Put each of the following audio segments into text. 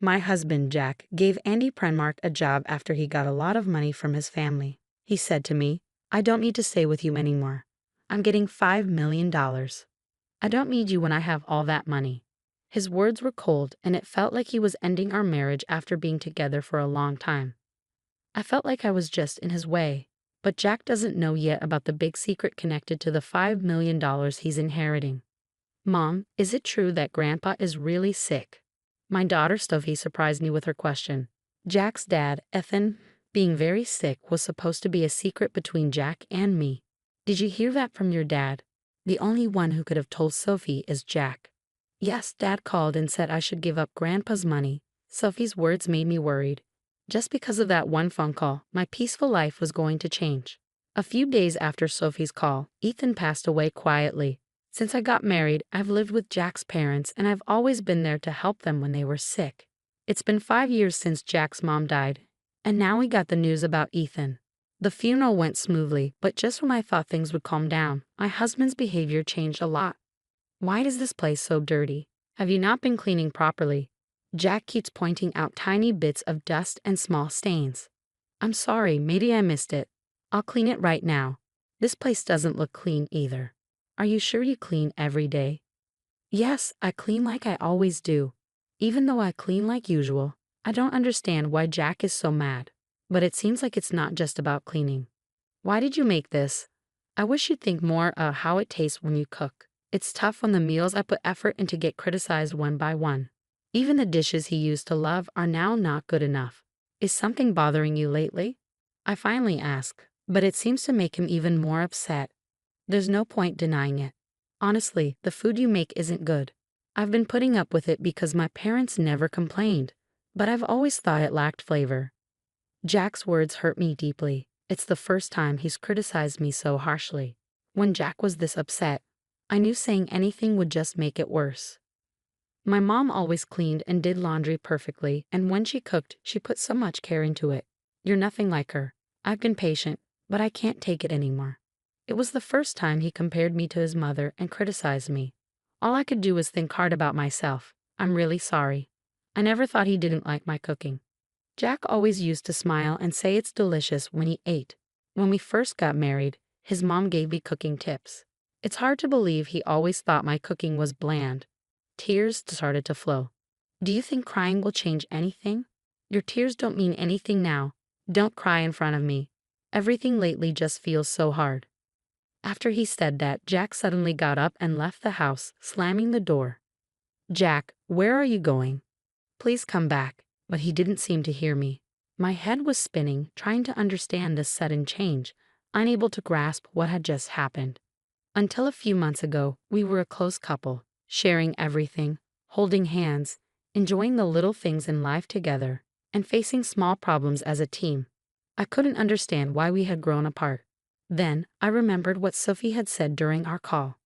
My husband, Jack, gave Andy Prenmark a job after he got a lot of money from his family. He said to me, I don't need to stay with you anymore. I'm getting $5 million. I don't need you when I have all that money. His words were cold, and it felt like he was ending our marriage after being together for a long time. I felt like I was just in his way. But Jack doesn't know yet about the big secret connected to the $5 million he's inheriting. Mom, is it true that Grandpa is really sick? My daughter Sophie surprised me with her question. Jack's dad, Ethan, being very sick was supposed to be a secret between Jack and me. Did you hear that from your dad? The only one who could have told Sophie is Jack. Yes, Dad called and said I should give up Grandpa's money. Sophie's words made me worried. Just because of that one phone call, my peaceful life was going to change. A few days after Sophie's call, Ethan passed away quietly. Since I got married, I've lived with Jack's parents and I've always been there to help them when they were sick. It's been 5 years since Jack's mom died, and now we got the news about Ethan. The funeral went smoothly, but just when I thought things would calm down, my husband's behavior changed a lot. Why is this place so dirty? Have you not been cleaning properly? Jack keeps pointing out tiny bits of dust and small stains. I'm sorry, maybe I missed it. I'll clean it right now. This place doesn't look clean either. Are you sure you clean every day? Yes, I clean like I always do. Even though I clean like usual, I don't understand why Jack is so mad. But it seems like it's not just about cleaning. Why did you make this? I wish you'd think more of how it tastes when you cook. It's tough when the meals I put effort into get criticized one by one. Even the dishes he used to love are now not good enough. Is something bothering you lately? I finally ask, but it seems to make him even more upset. There's no point denying it. Honestly, the food you make isn't good. I've been putting up with it because my parents never complained, but I've always thought it lacked flavor. Jack's words hurt me deeply. It's the first time he's criticized me so harshly. When Jack was this upset, I knew saying anything would just make it worse. My mom always cleaned and did laundry perfectly, and when she cooked, she put so much care into it. You're nothing like her. I've been patient, but I can't take it anymore. It was the first time he compared me to his mother and criticized me. All I could do was think hard about myself. I'm really sorry. I never thought he didn't like my cooking. Jack always used to smile and say it's delicious when he ate. When we first got married, his mom gave me cooking tips. It's hard to believe he always thought my cooking was bland. Tears started to flow. Do you think crying will change anything? Your tears don't mean anything now. Don't cry in front of me. Everything lately just feels so hard. After he said that, Jack suddenly got up and left the house, slamming the door. Jack, where are you going? Please come back. But he didn't seem to hear me. My head was spinning, trying to understand this sudden change, unable to grasp what had just happened. Until a few months ago, we were a close couple, sharing everything, holding hands, enjoying the little things in life together, and facing small problems as a team. I couldn't understand why we had grown apart. Then, I remembered what Sophie had said during our call.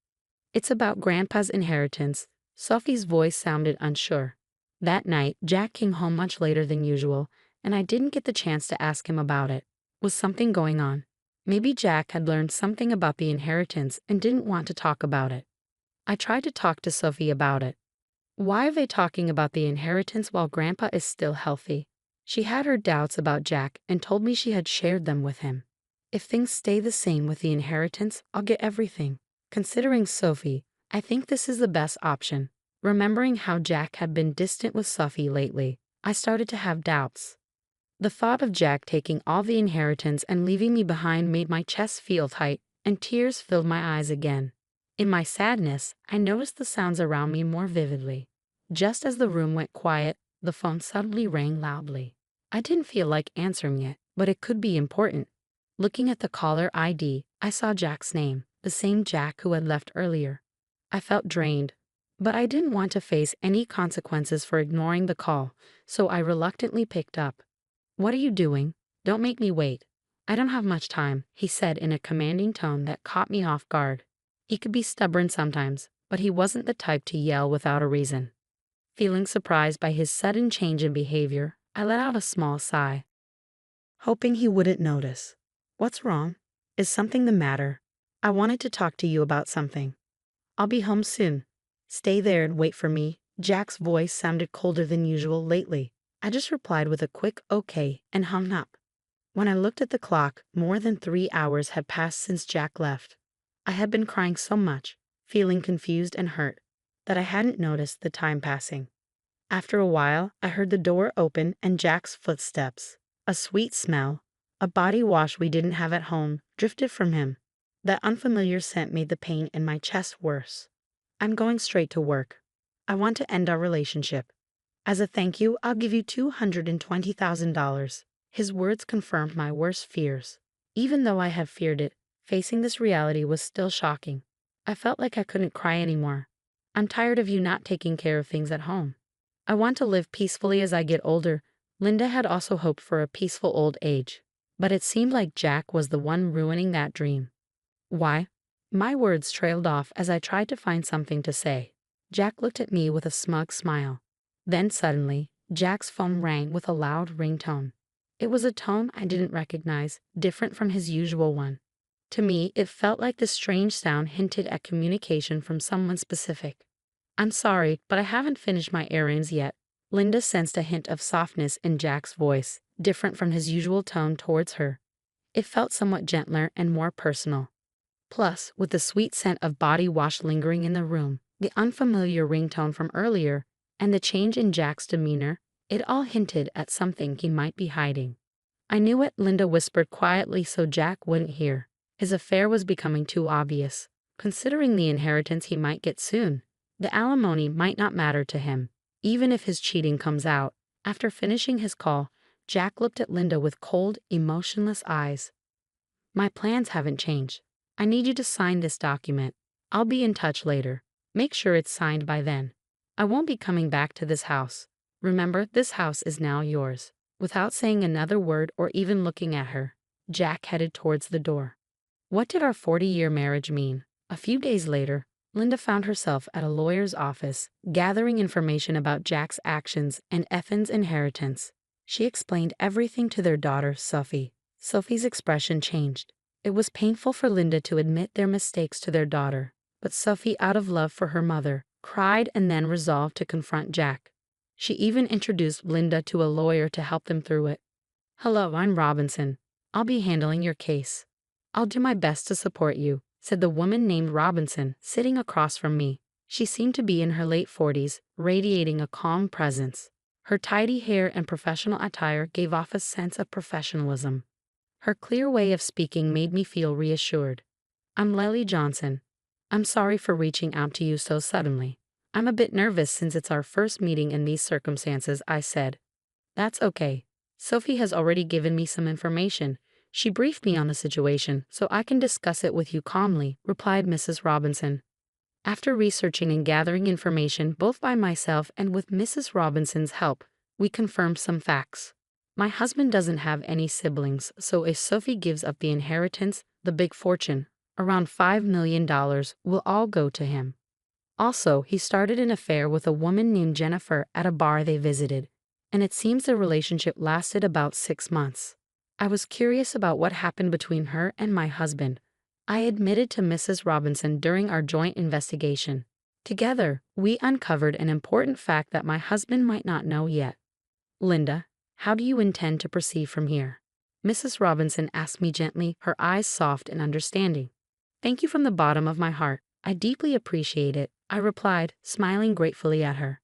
It's about Grandpa's inheritance. Sophie's voice sounded unsure. That night, Jack came home much later than usual, and I didn't get the chance to ask him about it. Was something going on? Maybe Jack had learned something about the inheritance and didn't want to talk about it. I tried to talk to Sophie about it. Why are they talking about the inheritance while Grandpa is still healthy? She had her doubts about Jack and told me she had shared them with him. If things stay the same with the inheritance, I'll get everything. Considering Sophie, I think this is the best option. Remembering how Jack had been distant with Sophie lately, I started to have doubts. The thought of Jack taking all the inheritance and leaving me behind made my chest feel tight, and tears filled my eyes again. In my sadness, I noticed the sounds around me more vividly. Just as the room went quiet, the phone suddenly rang loudly. I didn't feel like answering it, but it could be important. Looking at the caller ID, I saw Jack's name, the same Jack who had left earlier. I felt drained. But I didn't want to face any consequences for ignoring the call, so I reluctantly picked up. What are you doing? Don't make me wait. I don't have much time, he said in a commanding tone that caught me off guard. He could be stubborn sometimes, but he wasn't the type to yell without a reason. Feeling surprised by his sudden change in behavior, I let out a small sigh, hoping he wouldn't notice. What's wrong? Is something the matter? I wanted to talk to you about something. I'll be home soon. Stay there and wait for me, Jack's voice sounded colder than usual lately. I just replied with a quick okay and hung up. When I looked at the clock, more than 3 hours had passed since Jack left. I had been crying so much, feeling confused and hurt, that I hadn't noticed the time passing. After a while, I heard the door open and Jack's footsteps. A sweet smell, a body wash we didn't have at home, drifted from him. That unfamiliar scent made the pain in my chest worse. I'm going straight to work. I want to end our relationship. As a thank you, I'll give you $220,000. His words confirmed my worst fears. Even though I had feared it, facing this reality was still shocking. I felt like I couldn't cry anymore. I'm tired of you not taking care of things at home. I want to live peacefully as I get older. Linda had also hoped for a peaceful old age. But it seemed like Jack was the one ruining that dream. Why? My words trailed off as I tried to find something to say. Jack looked at me with a smug smile. Then suddenly, Jack's phone rang with a loud ringtone. It was a tone I didn't recognize, different from his usual one. To me, it felt like this strange sound hinted at communication from someone specific. I'm sorry, but I haven't finished my errands yet. Linda sensed a hint of softness in Jack's voice, different from his usual tone towards her. It felt somewhat gentler and more personal. Plus, with the sweet scent of body wash lingering in the room, the unfamiliar ringtone from earlier, and the change in Jack's demeanor, it all hinted at something he might be hiding. I knew it, Linda whispered quietly so Jack wouldn't hear. His affair was becoming too obvious. Considering the inheritance he might get soon, the alimony might not matter to him, even if his cheating comes out. After finishing his call, Jack looked at Linda with cold, emotionless eyes. My plans haven't changed. I need you to sign this document. I'll be in touch later. Make sure it's signed by then. I won't be coming back to this house. Remember, this house is now yours. Without saying another word or even looking at her, Jack headed towards the door. What did our 40-year marriage mean? A few days later, Linda found herself at a lawyer's office, gathering information about Jack's actions and Effen's inheritance. She explained everything to their daughter, Sophie. Sophie's expression changed. It was painful for Linda to admit their mistakes to their daughter, but Sophie, out of love for her mother, cried and then resolved to confront Jack. She even introduced Linda to a lawyer to help them through it. "Hello, I'm Robinson. I'll be handling your case." "I'll do my best to support you," said the woman named Robinson, sitting across from me. She seemed to be in her late 40s, radiating a calm presence. Her tidy hair and professional attire gave off a sense of professionalism. Her clear way of speaking made me feel reassured. "I'm Lily Johnson. I'm sorry for reaching out to you so suddenly. I'm a bit nervous since it's our first meeting in these circumstances," I said. "That's okay. Sophie has already given me some information. She briefed me on the situation, so I can discuss it with you calmly," replied Mrs. Robinson. After researching and gathering information both by myself and with Mrs. Robinson's help, we confirmed some facts. My husband doesn't have any siblings, so if Sophie gives up the inheritance, the big fortune, around $5 million, will all go to him. Also, he started an affair with a woman named Jennifer at a bar they visited, and it seems the relationship lasted about 6 months. I was curious about what happened between her and my husband. I admitted to Mrs. Robinson during our joint investigation. Together, we uncovered an important fact that my husband might not know yet. "Linda, how do you intend to proceed from here?" Mrs. Robinson asked me gently, her eyes soft and understanding. "Thank you from the bottom of my heart. I deeply appreciate it," I replied, smiling gratefully at her.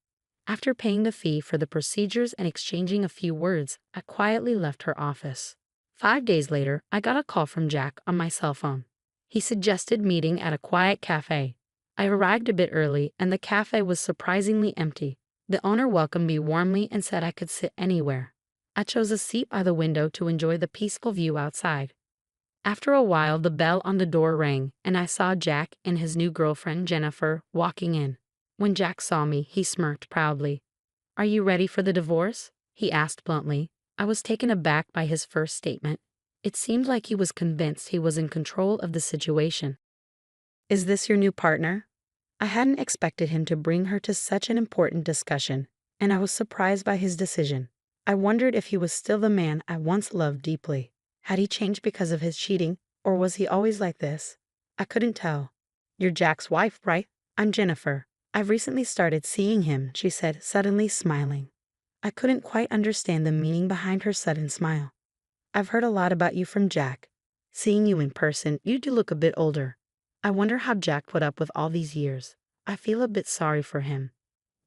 After paying the fee for the procedures and exchanging a few words, I quietly left her office. 5 days later, I got a call from Jack on my cell phone. He suggested meeting at a quiet cafe. I arrived a bit early, and the cafe was surprisingly empty. The owner welcomed me warmly and said I could sit anywhere. I chose a seat by the window to enjoy the peaceful view outside. After a while, the bell on the door rang, and I saw Jack and his new girlfriend, Jennifer, walking in. When Jack saw me, he smirked proudly. "Are you ready for the divorce?" he asked bluntly. I was taken aback by his first statement. It seemed like he was convinced he was in control of the situation. "Is this your new partner?" I hadn't expected him to bring her to such an important discussion, and I was surprised by his decision. I wondered if he was still the man I once loved deeply. Had he changed because of his cheating, or was he always like this? I couldn't tell. "You're Jack's wife, right?" "I'm Jennifer. I've recently started seeing him, she said, suddenly smiling. I couldn't quite understand the meaning behind her sudden smile. I've heard a lot about you from Jack. Seeing you in person, you do look a bit older. I wonder how Jack put up with all these years. I feel a bit sorry for him.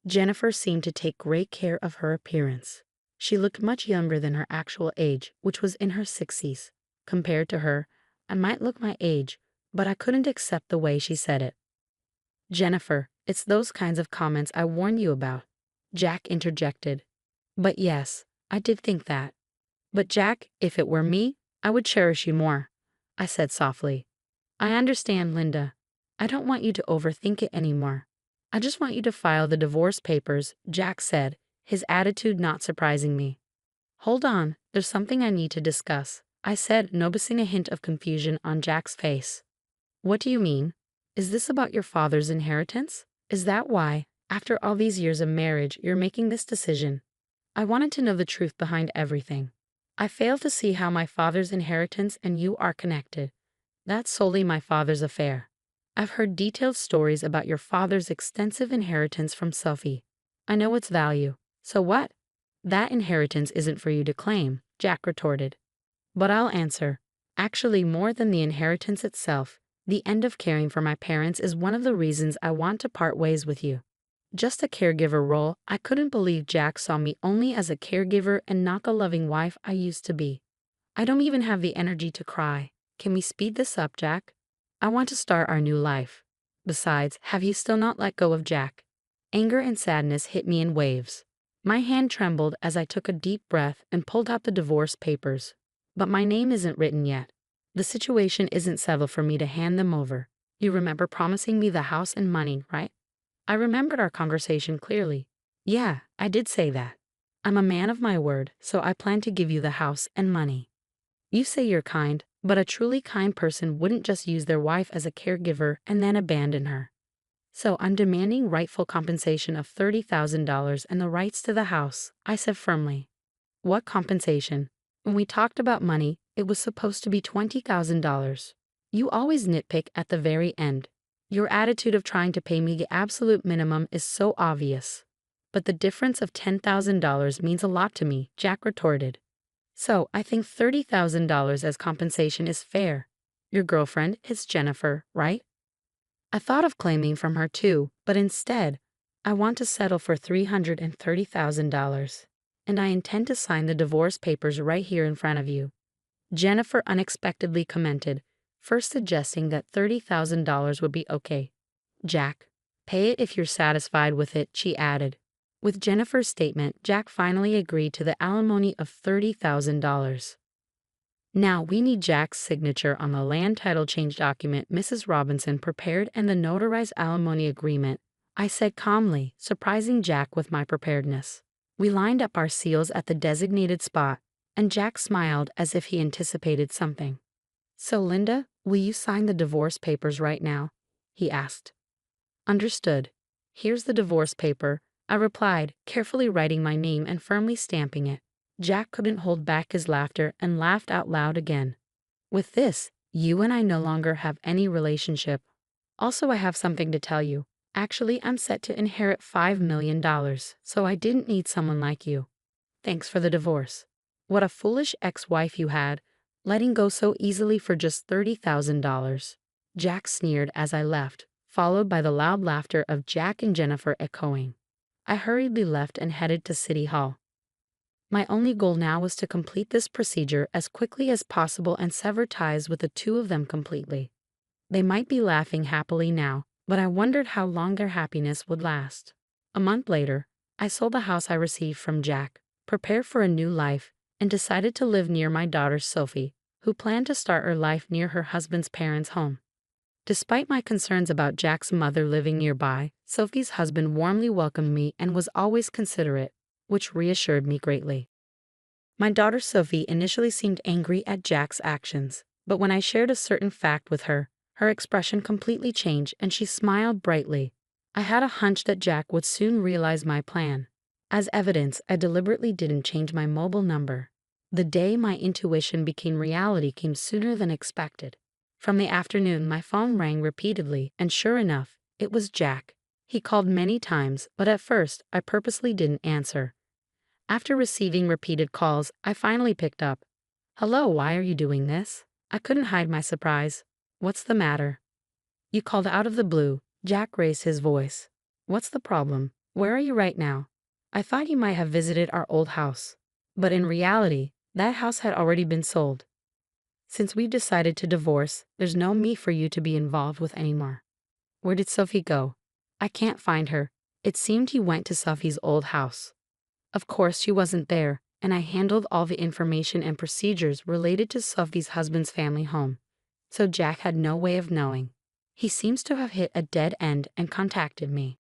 Jennifer seemed to take great care of her appearance. She looked much younger than her actual age, which was in her 60s. Compared to her, I might look my age, but I couldn't accept the way she said it. Jennifer, it's those kinds of comments I warned you about, Jack interjected. But yes, I did think that. But Jack, if it were me, I would cherish you more, I said softly. I understand, Linda. I don't want you to overthink it anymore. I just want you to file the divorce papers, Jack said, his attitude not surprising me. Hold on, there's something I need to discuss, I said, noticing a hint of confusion on Jack's face. What do you mean? Is this about your father's inheritance? Is that why, after all these years of marriage, you're making this decision? I wanted to know the truth behind everything. I fail to see how my father's inheritance and you are connected. That's solely my father's affair. I've heard detailed stories about your father's extensive inheritance from Sophie. I know its value. So what? That inheritance isn't for you to claim, Jack retorted. But I'll answer. Actually, more than the inheritance itself, the end of caring for my parents is one of the reasons I want to part ways with you. Just a caregiver role, I couldn't believe Jack saw me only as a caregiver and not the loving wife I used to be. I don't even have the energy to cry. Can we speed this up, Jack? I want to start our new life. Besides, have you still not let go of Jack? Anger and sadness hit me in waves. My hand trembled as I took a deep breath and pulled out the divorce papers. But my name isn't written yet. The situation isn't settled for me to hand them over. You remember promising me the house and money, right? I remembered our conversation clearly. Yeah, I did say that. I'm a man of my word, so I plan to give you the house and money. You say you're kind, but a truly kind person wouldn't just use their wife as a caregiver and then abandon her. So I'm demanding rightful compensation of $30,000 and the rights to the house, I said firmly. What compensation? When we talked about money, it was supposed to be $20,000. You always nitpick at the very end. Your attitude of trying to pay me the absolute minimum is so obvious. But the difference of $10,000 means a lot to me, Jack retorted. So I think $30,000 as compensation is fair. Your girlfriend is Jennifer, right? I thought of claiming from her too, but instead, I want to settle for $330,000. And I intend to sign the divorce papers right here in front of you. Jennifer unexpectedly commented, first suggesting that $30,000 would be okay. Jack, pay it if you're satisfied with it, she added. With Jennifer's statement, Jack finally agreed to the alimony of $30,000. Now we need Jack's signature on the land title change document Mrs. Robinson prepared and the notarized alimony agreement, I said calmly, surprising Jack with my preparedness. We lined up our seals at the designated spot, and Jack smiled as if he anticipated something. So Linda, will you sign the divorce papers right now? He asked. Understood. Here's the divorce paper, I replied, carefully writing my name and firmly stamping it. Jack couldn't hold back his laughter and laughed out loud again. With this, you and I no longer have any relationship. Also, I have something to tell you. Actually, I'm set to inherit $5 million, so I didn't need someone like you. Thanks for the divorce. What a foolish ex-wife you had, letting go so easily for just $30,000. Jack sneered as I left, followed by the loud laughter of Jack and Jennifer echoing. I hurriedly left and headed to City Hall. My only goal now was to complete this procedure as quickly as possible and sever ties with the two of them completely. They might be laughing happily now, but I wondered how long their happiness would last. A month later, I sold the house I received from Jack, prepared for a new life, and decided to live near my daughter Sophie, who planned to start her life near her husband's parents' home. Despite my concerns about Jack's mother living nearby, Sophie's husband warmly welcomed me and was always considerate, which reassured me greatly. My daughter Sophie initially seemed angry at Jack's actions, but when I shared a certain fact with her, her expression completely changed and she smiled brightly. I had a hunch that Jack would soon realize my plan. As evidence, I deliberately didn't change my mobile number. The day my intuition became reality came sooner than expected. From the afternoon, my phone rang repeatedly, and sure enough, it was Jack. He called many times, but at first, I purposely didn't answer. After receiving repeated calls, I finally picked up. Hello, why are you doing this? I couldn't hide my surprise. What's the matter? You called out of the blue. Jack raised his voice. What's the problem? Where are you right now? I thought you might have visited our old house. But in reality, that house had already been sold. Since we've decided to divorce, there's no me for you to be involved with anymore. Where did Sophie go? I can't find her. It seemed he went to Sophie's old house. Of course she wasn't there, and I handled all the information and procedures related to Sophie's husband's family home. So Jack had no way of knowing. He seems to have hit a dead end and contacted me.